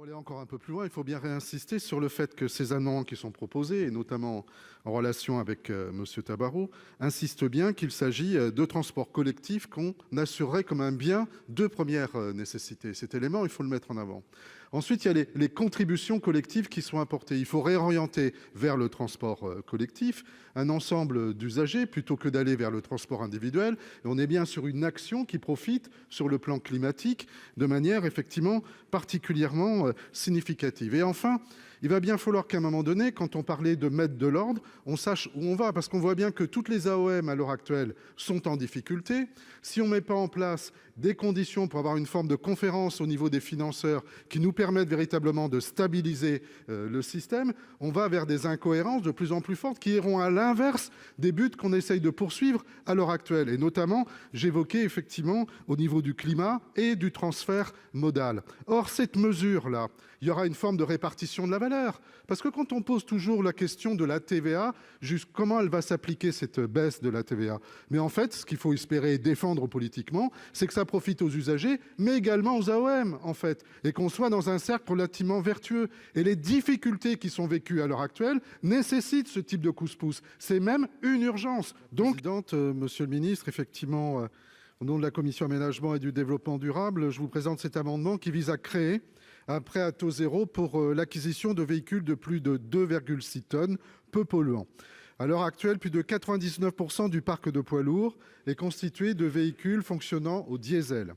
aller encore un peu plus loin, il faut bien réinsister sur le fait que ces amendements qui sont proposés, et notamment en relation avec Monsieur Tabarot, insistent bien qu'il s'agit de transports collectifs qu'on assurerait comme un bien de première nécessité. Cet élément, il faut le mettre en avant. Ensuite, il y a les contributions collectives qui sont apportées. Il faut réorienter vers le transport collectif un ensemble d'usagers plutôt que d'aller vers le transport individuel. Et on est bien sur une action qui profite sur le plan climatique de manière effectivement particulièrement significative. Et enfin, il va bien falloir qu'à un moment donné, quand on parlait de mettre de l'ordre, on sache où on va, parce qu'on voit bien que toutes les AOM à l'heure actuelle sont en difficulté. Si on ne met pas en place des conditions pour avoir une forme de conférence au niveau des financeurs qui nous permettent véritablement de stabiliser le système, on va vers des incohérences de plus en plus fortes qui iront à l'inverse des buts qu'on essaye de poursuivre à l'heure actuelle. Et notamment, j'évoquais effectivement au niveau du climat et du transfert modal. Or, cette mesure-là, il y aura une forme de répartition de la valeur. Parce que quand on pose toujours la question de la TVA, juste comment elle va s'appliquer cette baisse de la TVA? Mais en fait, ce qu'il faut espérer et défendre politiquement, c'est que ça profite aux usagers, mais également aux AOM, en fait, et qu'on soit dans un cercle relativement vertueux. Et les difficultés qui sont vécues à l'heure actuelle nécessitent ce type de pouce-pouce. C'est même une urgence. Donc, Présidente, Monsieur le Ministre, effectivement, au nom de la Commission aménagement et du développement durable, je vous présente cet amendement qui vise à créer un prêt à taux zéro pour l'acquisition de véhicules de plus de 2,6 tonnes, peu polluants. À l'heure actuelle, plus de 99% du parc de poids lourds est constitué de véhicules fonctionnant au diesel.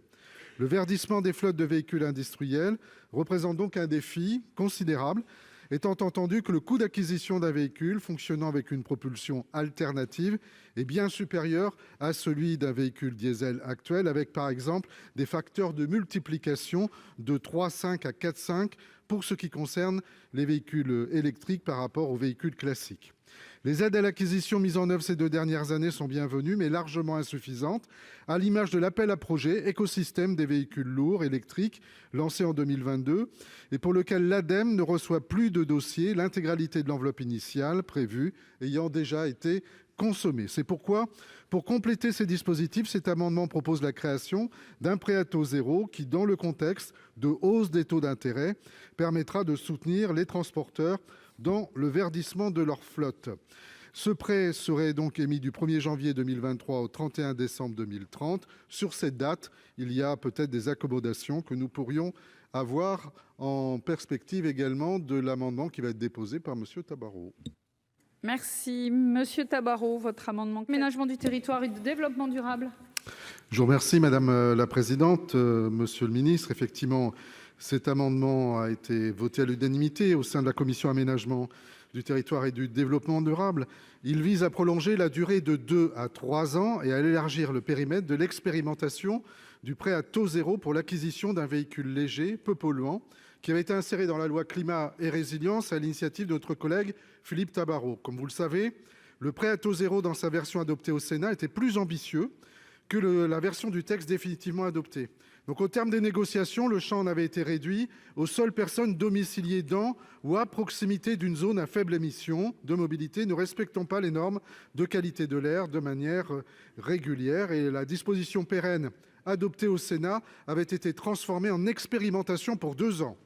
Le verdissement des flottes de véhicules industriels représente donc un défi considérable, étant entendu que le coût d'acquisition d'un véhicule fonctionnant avec une propulsion alternative est bien supérieur à celui d'un véhicule diesel actuel, avec par exemple des facteurs de multiplication de 3,5 à 4,5 pour ce qui concerne les véhicules électriques par rapport aux véhicules classiques. Les aides à l'acquisition mises en œuvre ces 2 dernières années sont bienvenues, mais largement insuffisantes, à l'image de l'appel à projet écosystème des véhicules lourds électriques lancé en 2022 et pour lequel l'ADEME ne reçoit plus de dossiers, l'intégralité de l'enveloppe initiale prévue ayant déjà été consommée. C'est pourquoi, pour compléter ces dispositifs, cet amendement propose la création d'un prêt à taux zéro qui, dans le contexte de hausse des taux d'intérêt, permettra de soutenir les transporteurs dans le verdissement de leur flotte. Ce prêt serait donc émis du 1er janvier 2023 au 31 décembre 2030. Sur cette date, il y a peut-être des accommodations que nous pourrions avoir en perspective également de l'amendement qui va être déposé par Monsieur Tabarot. Merci. Monsieur Tabarot, votre amendement. Aménagement du territoire et du développement durable. Je vous remercie, Madame la Présidente. Monsieur le Ministre, effectivement, cet amendement a été voté à l'unanimité au sein de la Commission aménagement du territoire et du développement durable. Il vise à prolonger la durée de 2 à 3 ans et à élargir le périmètre de l'expérimentation du prêt à taux zéro pour l'acquisition d'un véhicule léger, peu polluant, qui avait été inséré dans la loi climat et résilience à l'initiative de notre collègue Philippe Tabarot. Comme vous le savez, le prêt à taux zéro dans sa version adoptée au Sénat était plus ambitieux que la version du texte définitivement adoptée. Donc, au terme des négociations, le champ en avait été réduit aux seules personnes domiciliées dans ou à proximité d'une zone à faible émission de mobilité ne respectant pas les normes de qualité de l'air de manière régulière. Et la disposition pérenne adoptée au Sénat avait été transformée en expérimentation pour 2 ans.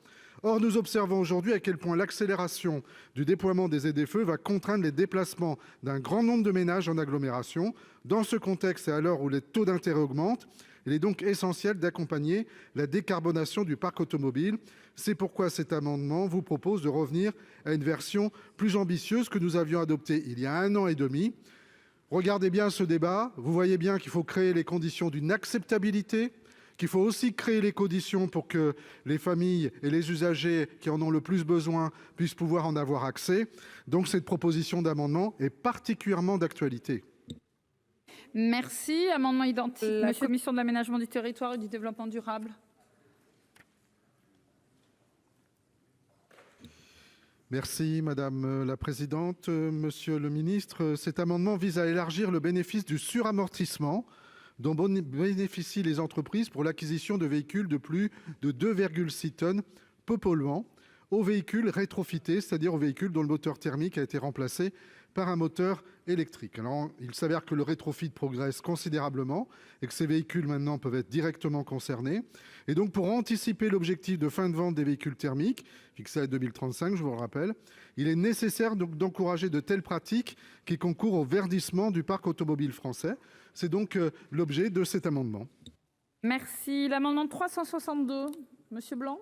Or, nous observons aujourd'hui à quel point l'accélération du déploiement des ZFE va contraindre les déplacements d'un grand nombre de ménages en agglomération. Dans ce contexte et à l'heure où les taux d'intérêt augmentent, il est donc essentiel d'accompagner la décarbonation du parc automobile. C'est pourquoi cet amendement vous propose de revenir à une version plus ambitieuse que nous avions adoptée il y a 1 an et demi. Regardez bien ce débat, vous voyez bien qu'il faut créer les conditions d'une acceptabilité, qu'il faut aussi créer les conditions pour que les familles et les usagers qui en ont le plus besoin puissent pouvoir en avoir accès. Donc cette proposition d'amendement est particulièrement d'actualité. Merci. Amendement identique. La Commission de l'aménagement du territoire et du développement durable. Merci Madame la Présidente. Monsieur le Ministre, cet amendement vise à élargir le bénéfice du suramortissement dont bénéficient les entreprises pour l'acquisition de véhicules de plus de 2,6 tonnes peu polluants aux véhicules rétrofités, c'est-à-dire aux véhicules dont le moteur thermique a été remplacé par un moteur électrique. Alors, il s'avère que le rétrofit progresse considérablement et que ces véhicules maintenant peuvent être directement concernés. Et donc, pour anticiper l'objectif de fin de vente des véhicules thermiques, fixé à 2035, je vous le rappelle, il est nécessaire d'encourager de telles pratiques qui concourent au verdissement du parc automobile français. C'est donc l'objet de cet amendement. Merci. L'amendement 362, Monsieur Blanc.